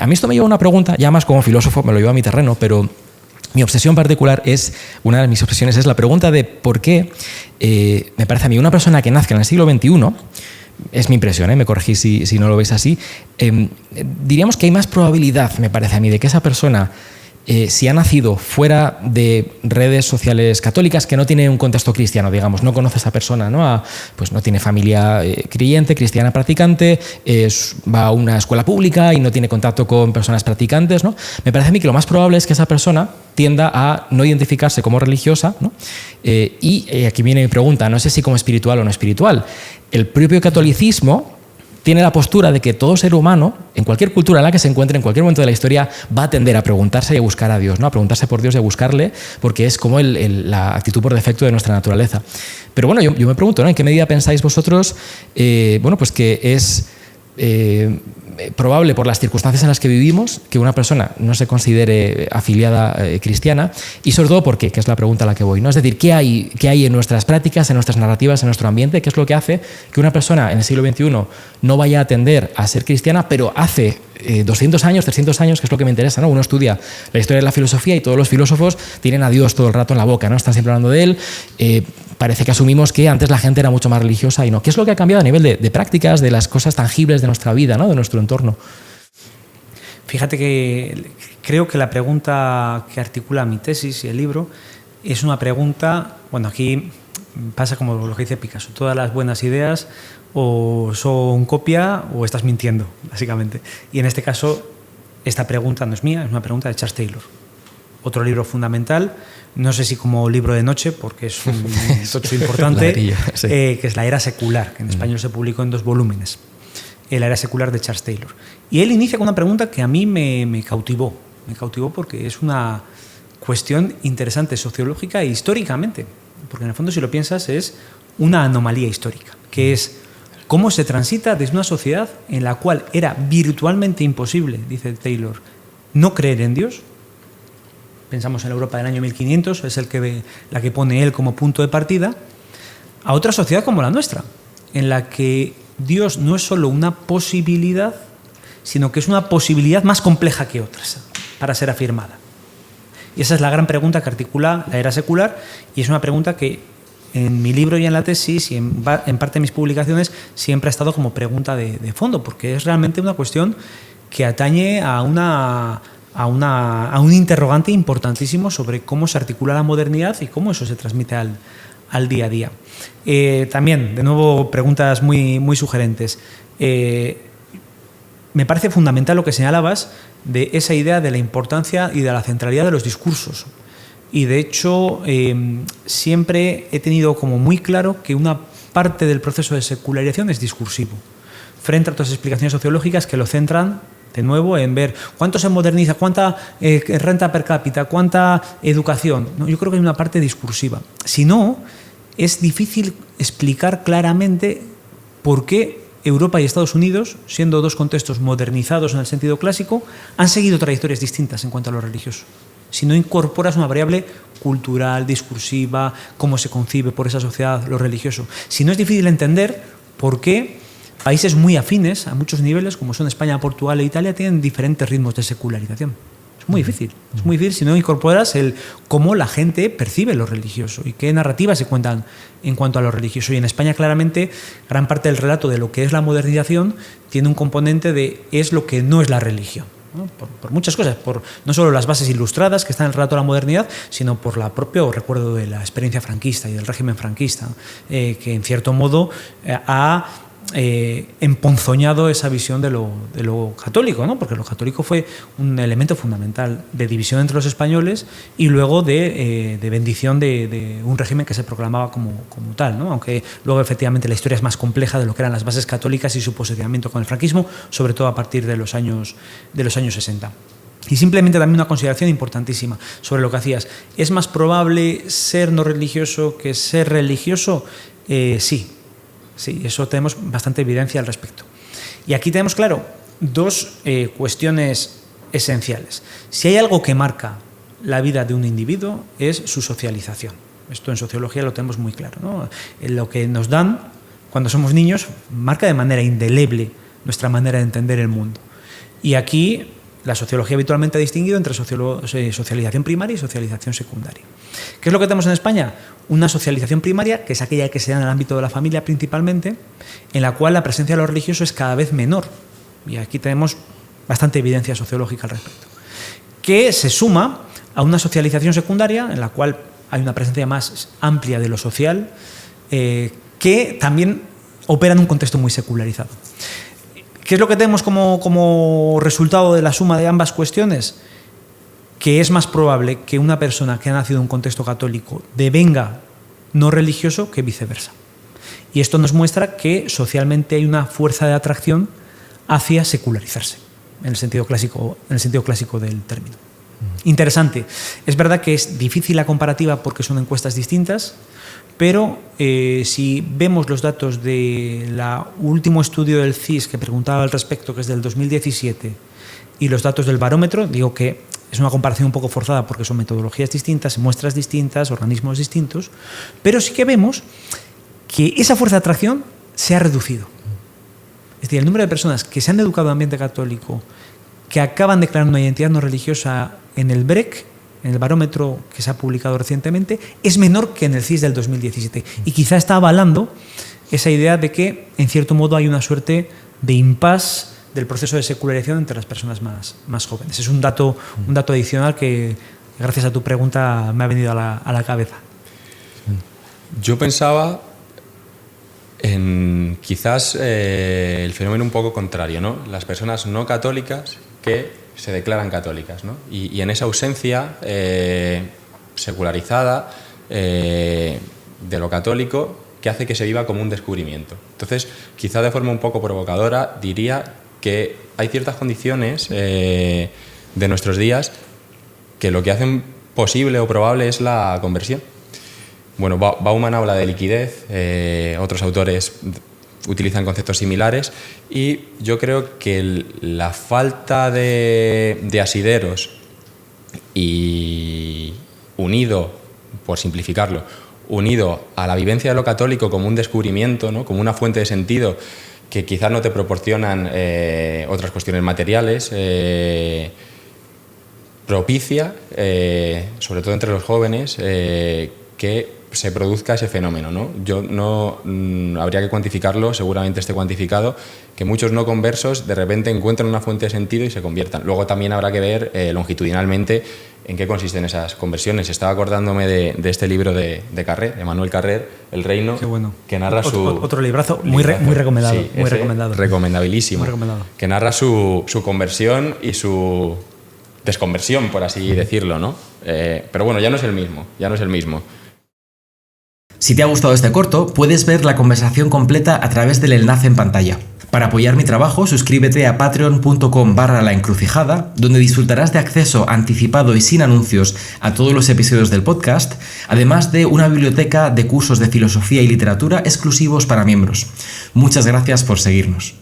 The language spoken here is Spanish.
A mí esto me lleva a una pregunta, ya más como filósofo, me lo lleva a mi terreno, pero mi obsesión particular una de mis obsesiones es la pregunta de por qué, me parece a mí, una persona que nazca en el siglo XXI, es mi impresión, me corregís si no lo veis así, diríamos que hay más probabilidad, me parece a mí, de que esa persona, si ha nacido fuera de redes sociales católicas, que no tiene un contexto cristiano, digamos, no conoce a esa persona, ¿no? Pues no tiene familia creyente, cristiana practicante, va a una escuela pública y no tiene contacto con personas practicantes, ¿no? Me parece a mí que lo más probable es que esa persona tienda a no identificarse como religiosa, ¿no? Y aquí viene mi pregunta, no sé si como espiritual o no espiritual. El propio catolicismo tiene la postura de que todo ser humano, en cualquier cultura en la que se encuentre, en cualquier momento de la historia, va a tender a preguntarse y a buscar a Dios, ¿no? A preguntarse por Dios y a buscarle, porque es como la actitud por defecto de nuestra naturaleza. Pero bueno, yo me pregunto, ¿no? ¿En qué medida pensáis vosotros pues que es probable, por las circunstancias en las que vivimos, que una persona no se considere afiliada cristiana? Y sobre todo, ¿por qué? Que es la pregunta a la que voy, ¿no? Es decir, ¿qué hay en nuestras prácticas, en nuestras narrativas, en nuestro ambiente? ¿Qué es lo que hace que una persona en el siglo XXI no vaya a tender a ser cristiana, pero hace 200 años, 300 años, que es lo que me interesa, ¿no? Uno estudia la historia de la filosofía y todos los filósofos tienen a Dios todo el rato en la boca, ¿no? Están siempre hablando de él. Parece que asumimos que antes la gente era mucho más religiosa y no. ¿Qué es lo que ha cambiado a nivel de prácticas, de las cosas tangibles de nuestra vida, ¿no? De nuestro entorno? Fíjate que creo que la pregunta que articula mi tesis y el libro es una pregunta, bueno, aquí pasa como lo que dice Picasso, todas las buenas ideas o son copia o estás mintiendo, básicamente. Y en este caso, esta pregunta no es mía, es una pregunta de Charles Taylor. Otro libro fundamental, no sé si como libro de noche, porque es un tocho importante, sí. Que es La Era Secular, que en español se publicó en 2 volúmenes. La Era Secular de Charles Taylor. Y él inicia con una pregunta que a mí me cautivó. Me cautivó porque es una cuestión interesante sociológica e históricamente. Porque en el fondo, si lo piensas, es una anomalía histórica, que es cómo se transita desde una sociedad en la cual era virtualmente imposible, dice Taylor, no creer en Dios. Pensamos en la Europa del año 1500, es la que pone él como punto de partida, a otra sociedad como la nuestra, en la que Dios no es solo una posibilidad, sino que es una posibilidad más compleja que otras para ser afirmada. Y esa es la gran pregunta que articula La Era Secular, y es una pregunta que en mi libro y en la tesis y en parte de mis publicaciones siempre ha estado como pregunta de fondo, porque es realmente una cuestión que atañe a un interrogante importantísimo sobre cómo se articula la modernidad y cómo eso se transmite al día a día. También, de nuevo, preguntas muy, muy sugerentes. Me parece fundamental lo que señalabas de esa idea de la importancia y de la centralidad de los discursos. Y de hecho, siempre he tenido como muy claro que una parte del proceso de secularización es discursivo, frente a otras explicaciones sociológicas que lo centran de nuevo en ver cuánto se moderniza, cuánta renta per cápita, cuánta educación. No, yo creo que hay una parte discursiva. Si no, es difícil explicar claramente por qué Europa y Estados Unidos, siendo 2 contextos modernizados en el sentido clásico, han seguido trayectorias distintas en cuanto a lo religioso. Si no incorporas una variable cultural, discursiva, cómo se concibe por esa sociedad lo religioso. Si no, es difícil entender por qué países muy afines a muchos niveles, como son España, Portugal e Italia, tienen diferentes ritmos de secularización. Es muy difícil si no incorporas cómo la gente percibe lo religioso y qué narrativas se cuentan en cuanto a lo religioso. Y en España, claramente, gran parte del relato de lo que es la modernización tiene un componente de es lo que no es la religión, ¿no? Por muchas cosas, por no solo las bases ilustradas que están en el relato de la modernidad, sino por el propio recuerdo de la experiencia franquista y del régimen franquista, que en cierto modo ha emponzoñado esa visión de lo católico, ¿no? Porque lo católico fue un elemento fundamental de división entre los españoles y luego de bendición de un régimen que se proclamaba como tal, ¿no? Aunque luego efectivamente la historia es más compleja de lo que eran las bases católicas y su posicionamiento con el franquismo, sobre todo a partir de los años 60. Y simplemente también una consideración importantísima sobre lo que hacías. ¿Es más probable ser no religioso que ser religioso? Sí. Sí, eso tenemos bastante evidencia al respecto. Y aquí tenemos, claro, 2 cuestiones esenciales. Si hay algo que marca la vida de un individuo es su socialización. Esto en sociología lo tenemos muy claro, ¿no? Lo que nos dan cuando somos niños marca de manera indeleble nuestra manera de entender el mundo. Y aquí la sociología habitualmente ha distinguido entre socialización primaria y socialización secundaria. ¿Qué es lo que tenemos en España? Una socialización primaria, que es aquella que se da en el ámbito de la familia principalmente, en la cual la presencia de lo religioso es cada vez menor. Y aquí tenemos bastante evidencia sociológica al respecto. Que se suma a una socialización secundaria, en la cual hay una presencia más amplia de lo social, que también opera en un contexto muy secularizado. ¿Qué es lo que tenemos como resultado de la suma de ambas cuestiones? Que es más probable que una persona que ha nacido en un contexto católico devenga no religioso que viceversa. Y esto nos muestra que socialmente hay una fuerza de atracción hacia secularizarse, en el sentido clásico del término. Interesante. Es verdad que es difícil la comparativa porque son encuestas distintas, pero si vemos los datos del último estudio del CIS que preguntaba al respecto, que es del 2017, y los datos del barómetro, digo que es una comparación un poco forzada porque son metodologías distintas, muestras distintas, organismos distintos, pero sí que vemos que esa fuerza de atracción se ha reducido. Es decir, el número de personas que se han educado en ambiente católico, que acaban declarando una identidad no religiosa en el BREC, en el barómetro que se ha publicado recientemente, es menor que en el CIS del 2017. Y quizá está avalando esa idea de que, en cierto modo, hay una suerte de impasse del proceso de secularización entre las personas más jóvenes. Es un dato adicional que, gracias a tu pregunta, me ha venido a la cabeza. Yo pensaba en quizás el fenómeno un poco contrario, ¿no? Las personas no católicas que se declaran católicas, ¿no? Y en esa ausencia secularizada de lo católico, que hace que se viva como un descubrimiento. Entonces, quizá de forma un poco provocadora, diría que hay ciertas condiciones de nuestros días que lo que hacen posible o probable es la conversión. Bueno, Bauman habla de liquidez, otros autores utilizan conceptos similares, y yo creo que la falta de asideros y unido, por simplificarlo, unido a la vivencia de lo católico como un descubrimiento, ¿no? Como una fuente de sentido que quizás no te proporcionan otras cuestiones materiales, propicia, sobre todo entre los jóvenes, que se produzca ese fenómeno, ¿no? Yo no habría que cuantificarlo, seguramente esté cuantificado, que muchos no conversos de repente encuentran una fuente de sentido y se conviertan. Luego también habrá que ver longitudinalmente en qué consisten esas conversiones. Estaba acordándome de este libro de Carrer, de Manuel Carrer, El Reino, bueno, que narra otro librazo muy recomendado, sí, muy recomendado. Recomendabilísimo. Muy recomendado. Que narra su conversión y su desconversión, por así decirlo, ¿no? Pero bueno, ya no es el mismo. Si te ha gustado este corto, puedes ver la conversación completa a través del enlace en pantalla. Para apoyar mi trabajo, suscríbete a patreon.com/laencrucijada, donde disfrutarás de acceso anticipado y sin anuncios a todos los episodios del podcast, además de una biblioteca de cursos de filosofía y literatura exclusivos para miembros. Muchas gracias por seguirnos.